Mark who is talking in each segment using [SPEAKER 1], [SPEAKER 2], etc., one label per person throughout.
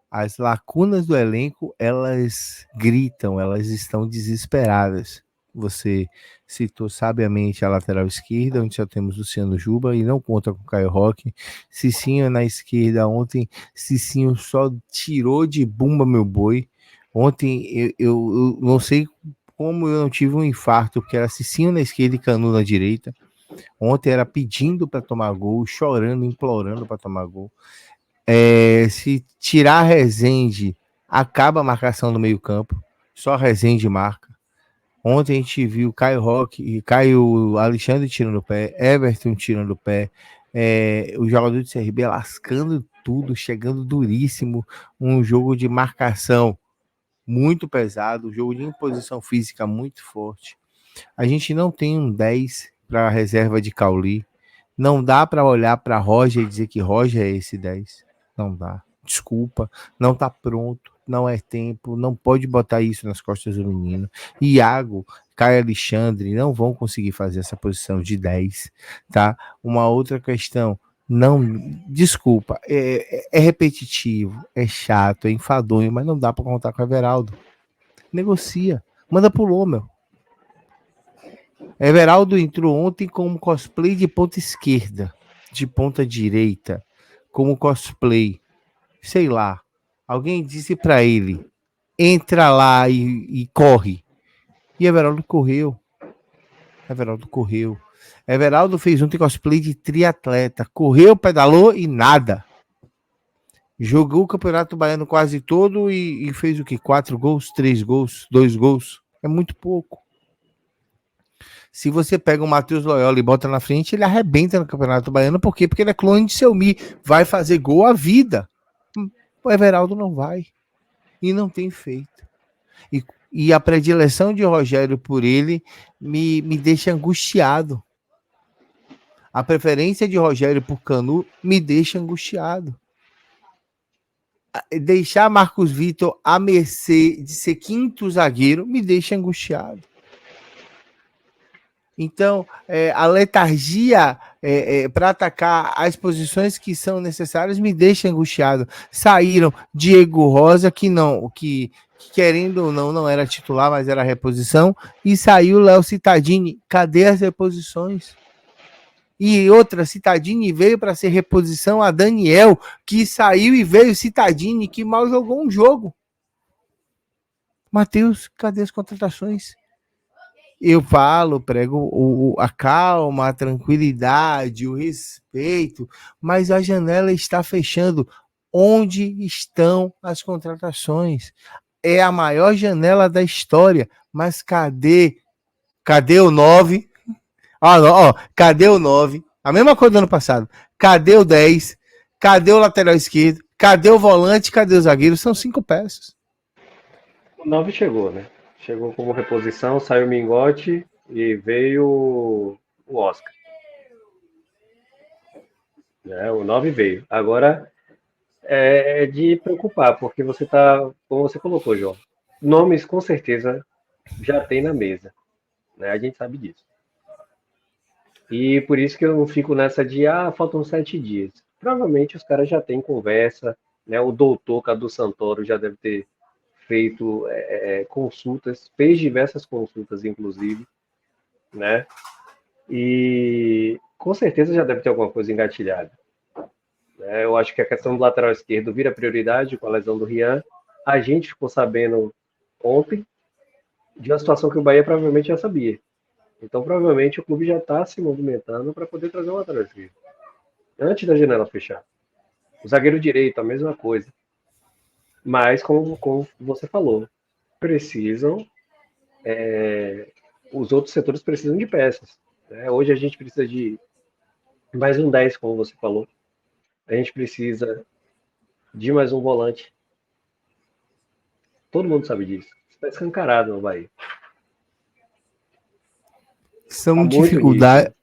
[SPEAKER 1] As lacunas do elenco, elas gritam, elas estão desesperadas. Você citou sabiamente a lateral esquerda, onde só temos Luciano Juba e não conta com Caio Roque. Cicinho na esquerda ontem, Cicinho só tirou de bumba meu boi. Ontem eu não sei como eu não tive um infarto, porque era Cicinho na esquerda e Canu na direita. Ontem era pedindo para tomar gol, chorando, implorando para tomar gol. Se tirar Rezende, acaba a marcação do meio-campo. Só Rezende marca. Ontem a gente viu Caio Roque e Caio Alexandre tirando o pé, Everton tirando o pé, o jogador do CRB lascando tudo, chegando duríssimo. Um jogo de marcação muito pesado, um jogo de imposição física muito forte. A gente não tem um 10 para a reserva de Cauli. Não dá para olhar para Roger e dizer que Roger é esse 10. Não dá. Desculpa, não tá pronto, não é tempo, não pode botar isso nas costas do menino. Iago, Caio Alexandre não vão conseguir fazer essa posição de 10, tá? Uma outra questão, não, desculpa, é repetitivo, é chato, é enfadonho, mas não dá para contar com o Everaldo. Negocia, manda pro Lomel. Everaldo entrou ontem como cosplay de ponta esquerda, de ponta direita, como cosplay. Sei lá. Alguém disse para ele: entra lá e corre. E Everaldo correu. Everaldo correu. Everaldo fez ontem cosplay de triatleta. Correu, pedalou e nada. Jogou o Campeonato Baiano quase todo e fez o quê? 4 gols, 3 gols, 2 gols. É muito pouco. Se você pega o Matheus Loyola e bota na frente, ele arrebenta no Campeonato Baiano. Por quê? Porque ele é clone de Selmi. Vai fazer gol à vida. O Everaldo não vai. E não tem feito. E a predileção de Rogério por ele me deixa angustiado. A preferência de Rogério por Canu me deixa angustiado. Deixar Marcos Vitor à mercê de ser quinto zagueiro me deixa angustiado. Então, a letargia para atacar as posições que são necessárias me deixa angustiado. Saíram Diego Rosa, que querendo ou não era titular, mas era reposição, e saiu Léo Cittadini. Cadê as reposições? E outra, Cittadini veio para ser reposição a Daniel, que saiu e veio Cittadini, que mal jogou um jogo. Matheus, cadê as contratações? Eu falo, prego a calma, a tranquilidade, o respeito, mas a janela está fechando. Onde estão as contratações? É a maior janela da história, mas cadê o 9? Cadê o 9? A mesma coisa do ano passado. Cadê o 10? Cadê o lateral esquerdo? Cadê o volante? Cadê o zagueiro? São 5 peças.
[SPEAKER 2] O 9 chegou, né? Chegou como reposição, saiu o Mingote e veio o Oscar. O 9 veio. Agora é de preocupar, porque você tá, como você colocou, João, nomes com certeza já tem na mesa, né? A gente sabe disso. E por isso que eu não fico nessa de, faltam 7 dias. Provavelmente os caras já têm conversa, né? O doutor Cadu Santoro já deve ter feito consultas, fez diversas consultas, inclusive, né? E com certeza já deve ter alguma coisa engatilhada. Eu acho que a questão do lateral esquerdo vira prioridade com a lesão do Rian. A gente ficou sabendo ontem de uma situação que o Bahia provavelmente já sabia. Então, provavelmente, o clube já está se movimentando para poder trazer um lateral esquerdo. Antes da janela fechar. O zagueiro direito, a mesma coisa. Mas, como você falou, precisam. Os outros setores precisam de peças. Né? Hoje a gente precisa de mais um 10, como você falou. A gente precisa de mais um volante. Todo mundo sabe disso. Está escancarado no Bahia. Está
[SPEAKER 1] São
[SPEAKER 2] muito
[SPEAKER 1] dificuldades.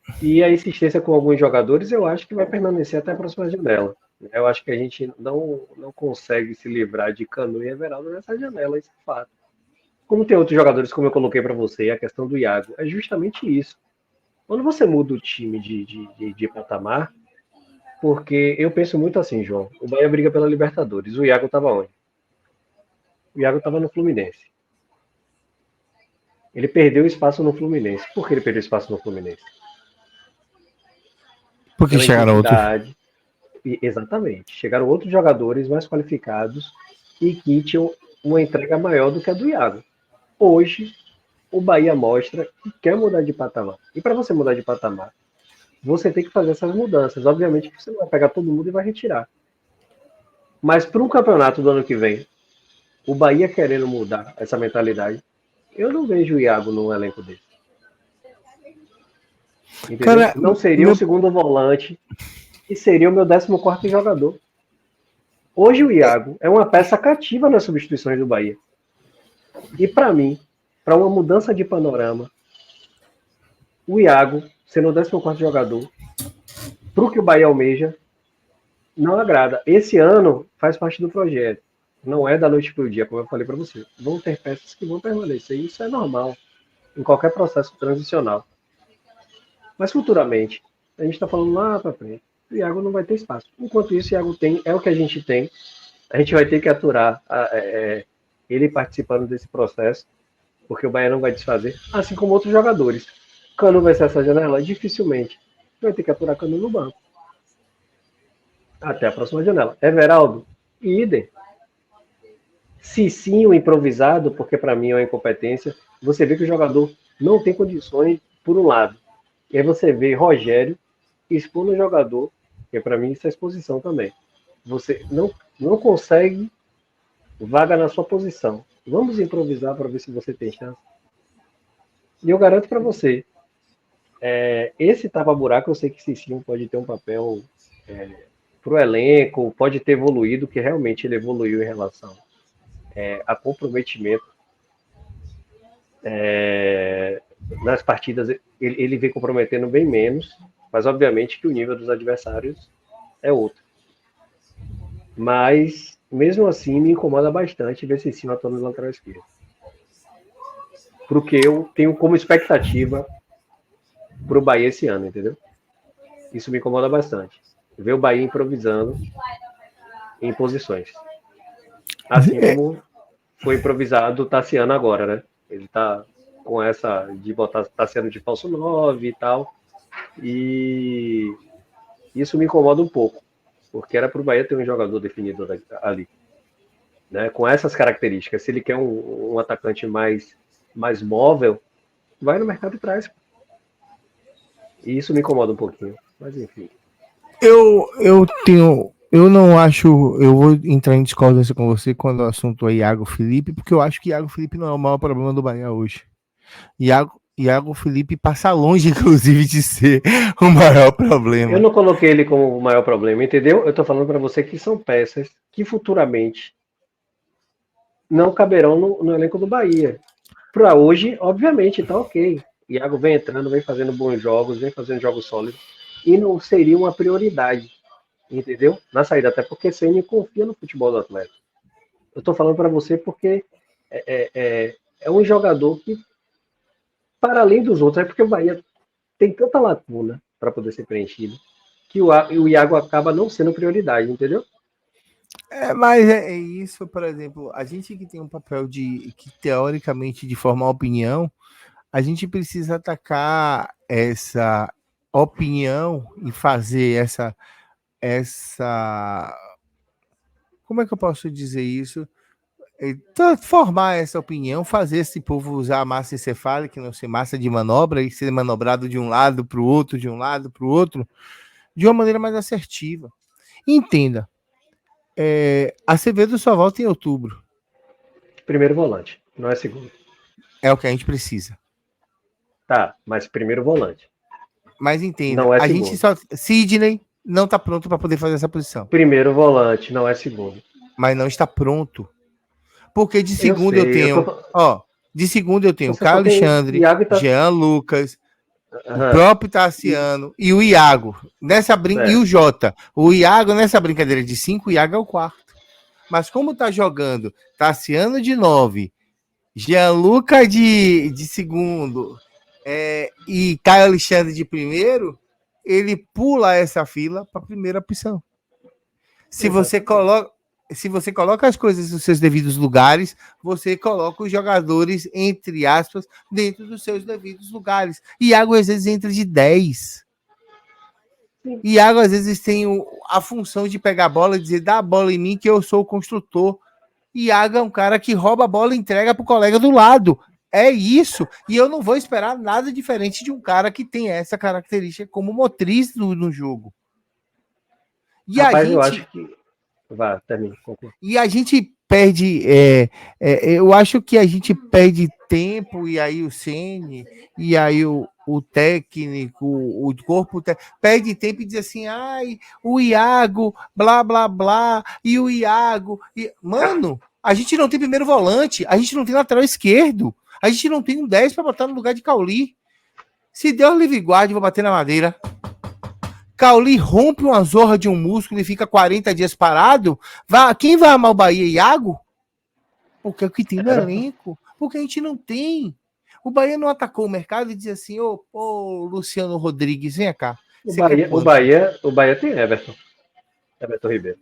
[SPEAKER 2] nítido. E a insistência com alguns jogadores eu acho que vai permanecer até a próxima janela. Eu acho que a gente não consegue se livrar de Canu e Everaldo nessa janela, esse é fato. Como tem outros jogadores, como eu coloquei para você, a questão do Iago, é justamente isso. Quando você muda o time de patamar, Porque eu penso muito assim, João. O Bahia briga pela Libertadores. O Iago estava onde? O Iago estava no Fluminense. Ele perdeu espaço no Fluminense. Por que ele perdeu espaço no Fluminense?
[SPEAKER 1] Porque
[SPEAKER 2] Pela
[SPEAKER 1] chegaram outros.
[SPEAKER 2] identidade. Exatamente. Chegaram outros jogadores mais qualificados e que tinham uma entrega maior do que a do Iago. Hoje, o Bahia mostra que quer mudar de patamar. E para você mudar de patamar, você tem que fazer essas mudanças. Obviamente que você não vai pegar todo mundo e vai retirar. Mas para um campeonato do ano que vem, o Bahia querendo mudar essa mentalidade, eu não vejo o Iago num elenco desse. Entendeu?
[SPEAKER 1] Cara,
[SPEAKER 2] Não seria o segundo volante e seria o meu 14º jogador. Hoje o Iago é uma peça cativa nas substituições do Bahia. E para mim, para uma mudança de panorama, o Iago, sendo o 14º jogador, para o que o Bahia almeja, não agrada. Esse ano faz parte do projeto. Não é da noite para o dia, como eu falei para você. Vão ter peças que vão permanecer. Isso é normal em qualquer processo transicional. Mas futuramente, a gente está falando lá para frente, o Iago não vai ter espaço. Enquanto isso, o Iago tem, é o que a gente tem. A gente vai ter que aturar ele participando desse processo, porque o Bahia não vai desfazer, assim como outros jogadores. Cano vai ser essa janela? Dificilmente. Vai ter que aturar Cano no banco. Até a próxima janela. Everaldo, idem. Cicinho improvisado, porque para mim é uma incompetência. Você vê que o jogador não tem condições, por um lado. E aí você vê Rogério expondo o jogador, que para mim isso é exposição também. Você não consegue vaga na sua posição. Vamos improvisar para ver se você tem chance. E eu garanto para você, esse tapa-buraco, eu sei que Cicinho pode ter um papel para o elenco, pode ter evoluído, que realmente ele evoluiu em relação a comprometimento nas partidas. Ele vem comprometendo bem menos, mas obviamente que o nível dos adversários é outro. Mas, mesmo assim, me incomoda bastante ver Cicinho atuando no lateral esquerdo. Porque eu tenho como expectativa para o Bahia esse ano, entendeu? Isso me incomoda bastante. Ver o Bahia improvisando em posições. Assim como foi improvisado o Tassiano agora, né? Ele tá com essa de botar Tassiano de falso 9 e tal. E isso me incomoda um pouco. Porque era para o Bahia ter um jogador definido ali. Né? Com essas características. Se ele quer um atacante mais móvel, vai no mercado e traz. E isso me incomoda um pouquinho. Mas enfim.
[SPEAKER 1] Eu não acho. Eu vou entrar em discordância com você quando o assunto é Iago Felipe, porque eu acho que Iago Felipe não é o maior problema do Bahia hoje. Iago Felipe passa longe, inclusive, de ser o maior problema.
[SPEAKER 2] Eu não coloquei ele como o maior problema, entendeu? Eu tô falando para você que são peças que futuramente não caberão no elenco do Bahia. Para hoje, obviamente, tá ok. Iago vem entrando, vem fazendo bons jogos, vem fazendo jogos sólidos. E não seria uma prioridade, entendeu? Na saída, até porque Ceni confia no futebol do Atlético. Eu tô falando para você porque é um jogador que, para além dos outros, é porque o Bahia tem tanta lacuna para poder ser preenchido, que o Iago acaba não sendo prioridade, entendeu?
[SPEAKER 1] Mas é isso, por exemplo, a gente que tem um papel que teoricamente de formar opinião, a gente precisa atacar essa opinião e fazer essa como é que eu posso dizer isso? Formar essa opinião, fazer esse povo usar a massa encefálica, não ser massa de manobra e ser manobrado de um lado para o outro, de um lado para o outro, de uma maneira mais assertiva. Entenda, Acevedo só volta em outubro.
[SPEAKER 2] Primeiro volante, não é segundo.
[SPEAKER 1] É o que a gente precisa.
[SPEAKER 2] Tá, mas primeiro volante.
[SPEAKER 1] Mas entenda,
[SPEAKER 2] não é
[SPEAKER 1] a
[SPEAKER 2] segundo.
[SPEAKER 1] gente só. Sidney não está pronto para poder fazer essa posição.
[SPEAKER 2] Primeiro volante, não é segundo.
[SPEAKER 1] Mas não está pronto. Porque de segundo eu tenho. De segundo eu tenho Caio Alexandre, Jean Lucas, o próprio Tassiano e o Iago. E o Jota. O Iago, nessa brincadeira de 5, o Iago é o quarto. Mas como tá jogando Tassiano de 9, Jean Lucas de segundo e Caio Alexandre de primeiro, ele pula essa fila para a primeira opção. Se você coloca as coisas nos seus devidos lugares, você coloca os jogadores, entre aspas, dentro dos seus devidos lugares. Iago às vezes entra de 10. Iago às vezes tem a função de pegar a bola e dizer, dá a bola em mim que eu sou o construtor. Iago é um cara que rouba a bola e entrega para o colega do lado. É isso. E eu não vou esperar nada diferente de um cara que tem essa característica como motriz no jogo. E
[SPEAKER 2] Rapaz, eu acho que... Vá, termine.
[SPEAKER 1] E a gente perde... eu acho que a gente perde tempo, e aí o Ceni, e aí o técnico, o corpo... perde tempo e diz assim, ai, o Iago, blá, blá, blá, e o Iago... Mano, a gente não tem primeiro volante, a gente não tem lateral esquerdo, a gente não tem um 10 para botar no lugar de Cauli. Se Deus livre guarde, vou bater na madeira. Cauli rompe uma zorra de um músculo e fica 40 dias parado. Quem vai amar o Bahia? Iago? Porque é o que tem no elenco. Porque a gente não tem. O Bahia não atacou o mercado e dizia assim, ô Luciano Rodrigues, vem cá.
[SPEAKER 2] O Bahia tem Everton Ribeiro.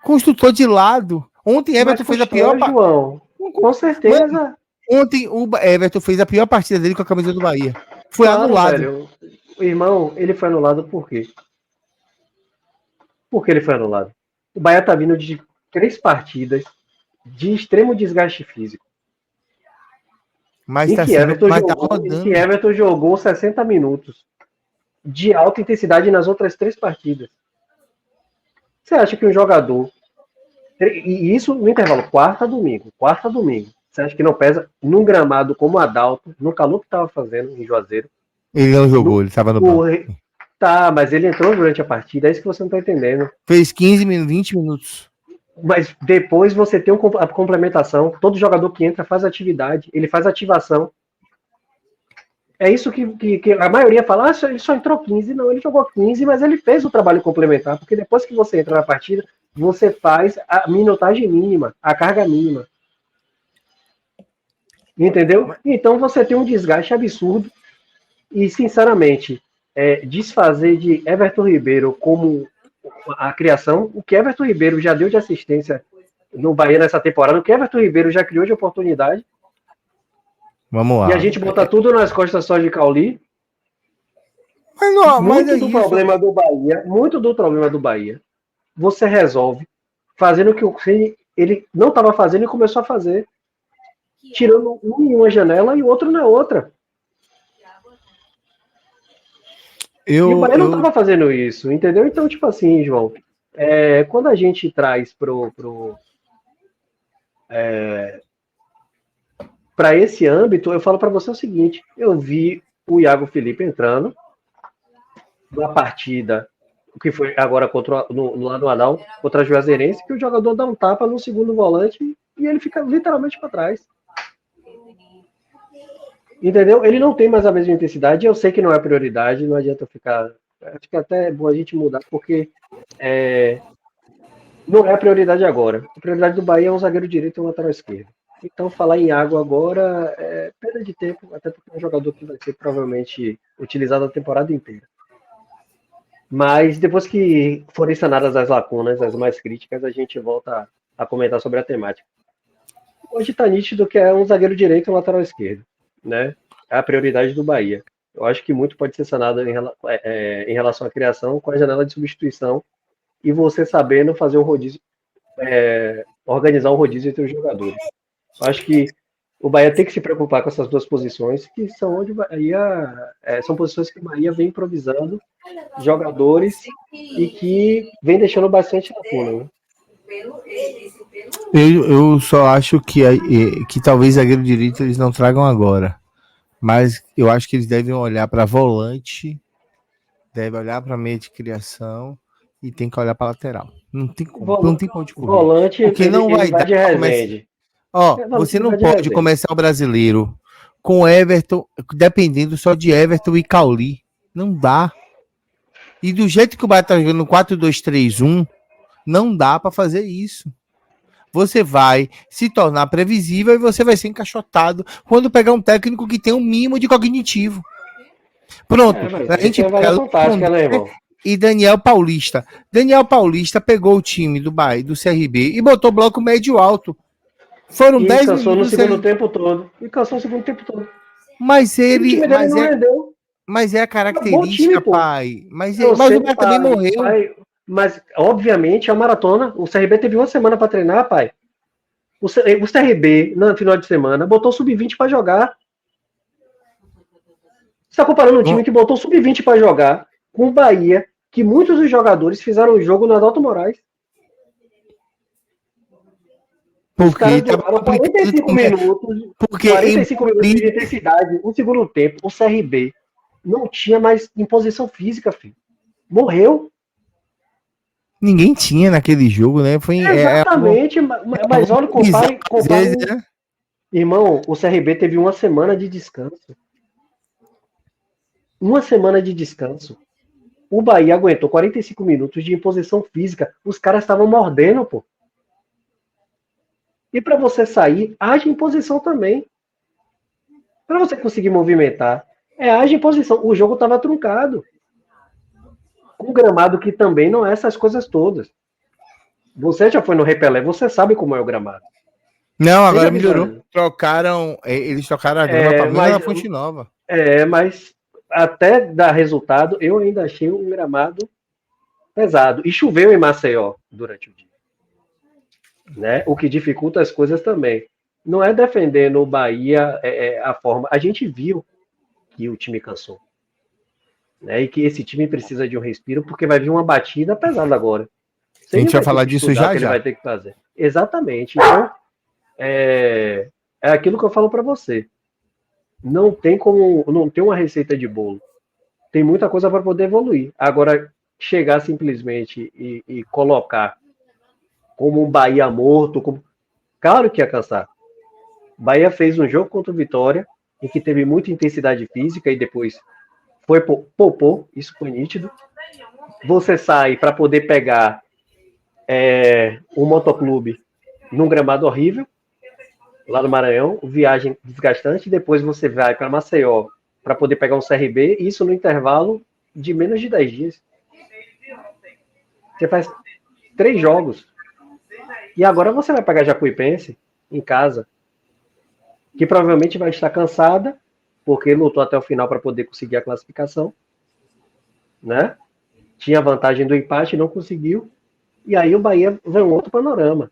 [SPEAKER 1] Construtor de lado. Ontem Everton fez a pior...
[SPEAKER 2] João, com certeza.
[SPEAKER 1] Ontem o Everton fez a pior partida dele com a camisa do Bahia. Foi anulado. Velho.
[SPEAKER 2] O irmão, ele foi anulado por quê? Por que ele foi anulado? O Bahia tá vindo de 3 partidas de extremo desgaste físico.
[SPEAKER 1] Mas
[SPEAKER 2] Everton jogou 60 minutos de alta intensidade nas outras 3 partidas. Você acha que um jogador... E isso no intervalo, quarta a domingo. Você acha que não pesa num gramado como o Adalto, no calor que estava fazendo em Juazeiro?
[SPEAKER 1] Ele não jogou, ele estava no banco.
[SPEAKER 2] Tá, mas ele entrou durante a partida, é isso que você não tá entendendo.
[SPEAKER 1] Fez 15 minutos, 20 minutos.
[SPEAKER 2] Mas depois você tem a complementação, todo jogador que entra faz atividade, ele faz ativação. É isso que a maioria fala, ele só entrou 15. Não, ele jogou 15, mas ele fez o trabalho complementar, porque depois que você entra na partida, você faz a minutagem mínima, a carga mínima. Entendeu? Então você tem um desgaste absurdo e, sinceramente, desfazer de Everton Ribeiro como a criação, o que Everton Ribeiro já deu de assistência no Bahia nessa temporada, o que Everton Ribeiro já criou de oportunidade.
[SPEAKER 1] Vamos lá.
[SPEAKER 2] E a gente botar tudo nas costas só de Cauli.
[SPEAKER 1] Muito
[SPEAKER 2] do problema do Bahia, você resolve fazendo o que o Ceni ele não estava fazendo e começou a fazer, tirando um em uma janela e o outro na outra. E o Bahia não estava fazendo isso, entendeu? Então, tipo assim, João, quando a gente traz para esse âmbito, eu falo para você o seguinte: eu vi o Iago Felipe entrando na partida que foi agora lá no Anal, contra a Juazeirense, que o jogador dá um tapa no segundo volante e ele fica literalmente para trás. Entendeu? Ele não tem mais a mesma intensidade. Eu sei que não é prioridade, não adianta ficar. Acho que até é bom a gente mudar, porque não é a prioridade agora. A prioridade do Bahia é um zagueiro direito e um lateral esquerdo. Então, falar em Iago agora é perda de tempo, até porque é um jogador que vai ser provavelmente utilizado a temporada inteira. Mas depois que forem sanadas as lacunas, as mais críticas, a gente volta a comentar sobre a temática. Hoje está nítido que é um zagueiro direito e um lateral esquerdo, né? É a prioridade do Bahia. Eu acho que muito pode ser sanado em relação à criação com a janela de substituição e você sabendo fazer um rodízio, organizar um rodízio entre os jogadores. Eu acho que o Bahia tem que se preocupar com essas duas posições, que são onde o Bahia são posições que o Bahia vem improvisando jogadores e que vem deixando bastante lacuna, né?
[SPEAKER 1] Eu só acho que talvez zagueiro direito eles não tragam agora, mas eu acho que eles devem olhar para volante, devem olhar para meia de criação e tem que olhar para lateral. Não tem como, não tem como de correr.
[SPEAKER 2] Volante,
[SPEAKER 1] porque não vai dar. Você não pode começar o brasileiro com Everton, dependendo só de Everton e Cauli. Não dá. E do jeito que o Bahia tá jogando no 4-2-3-1, não dá para fazer isso. Você vai se tornar previsível e você vai ser encaixotado quando pegar um técnico que tem um mínimo de cognitivo. Pronto,
[SPEAKER 2] Mas
[SPEAKER 1] a gente
[SPEAKER 2] isso é variação tática, né, irmão?
[SPEAKER 1] e Daniel Paulista. Daniel Paulista pegou o time do Bahia, do CRB, e botou bloco médio alto. Foram
[SPEAKER 2] E
[SPEAKER 1] 10
[SPEAKER 2] cansou no
[SPEAKER 1] minutos.
[SPEAKER 2] segundo tempo todo. E cansou o segundo tempo todo.
[SPEAKER 1] Mas
[SPEAKER 2] E o
[SPEAKER 1] ele.
[SPEAKER 2] time dele não rendeu.
[SPEAKER 1] Mas é a
[SPEAKER 2] É um bom time,
[SPEAKER 1] característica,
[SPEAKER 2] pô.
[SPEAKER 1] pai.
[SPEAKER 2] Eu
[SPEAKER 1] Mas o
[SPEAKER 2] sei,
[SPEAKER 1] Bahia também morreu.
[SPEAKER 2] pai. Mas, obviamente, é uma maratona. O CRB teve uma semana para treinar, pai. O CRB, no final de semana, botou o Sub-20 para jogar. Você está comparando um time que botou o Sub-20 para jogar com o Bahia, que muitos dos jogadores fizeram o jogo no Adalto Moraes. Os caras jogaram 45 minutos,
[SPEAKER 1] porque
[SPEAKER 2] 45 minutos de intensidade, no segundo tempo, o CRB não tinha mais imposição física, filho. Morreu.
[SPEAKER 1] Ninguém tinha naquele jogo, né? Foi,
[SPEAKER 2] exatamente, mas olha, compare,
[SPEAKER 1] vezes, né?
[SPEAKER 2] Irmão, o CRB teve uma semana de descanso. Uma semana de descanso. O Bahia aguentou 45 minutos de imposição física. Os caras estavam mordendo, pô. E para você sair, haja imposição também. Para você conseguir movimentar, haja imposição. O jogo estava truncado. Com gramado que também não é essas coisas todas. Você já foi no Repelé, você sabe como é o gramado.
[SPEAKER 1] Não, agora melhorou. Eles trocaram a grama para menos na Fonte Nova.
[SPEAKER 2] Mas até dar resultado, eu ainda achei um gramado pesado. E choveu em Maceió durante o dia. Né? O que dificulta as coisas também. Não é defendendo o Bahia a forma. A gente viu que o time cansou. Né? E que esse time precisa de um respiro, porque vai vir uma batida pesada agora.
[SPEAKER 1] A gente vai falar disso já.
[SPEAKER 2] Ele vai ter que fazer. Exatamente. Então, é aquilo que eu falo para você. Não tem uma receita de bolo. Tem muita coisa para poder evoluir. Agora, chegar simplesmente e colocar como um Bahia morto, claro que ia cansar. Bahia fez um jogo contra o Vitória, em que teve muita intensidade física e depois poupou, isso foi nítido. Você sai para poder pegar um motoclube num gramado horrível, lá no Maranhão, viagem desgastante, depois você vai para Maceió para poder pegar um CRB, isso no intervalo de menos de 10 dias. Você faz 3 jogos. E agora você vai pegar Jacuipense em casa, que provavelmente vai estar cansada, porque lutou até o final para poder conseguir a classificação, né? Tinha vantagem do empate, não conseguiu. E aí o Bahia vê um outro panorama.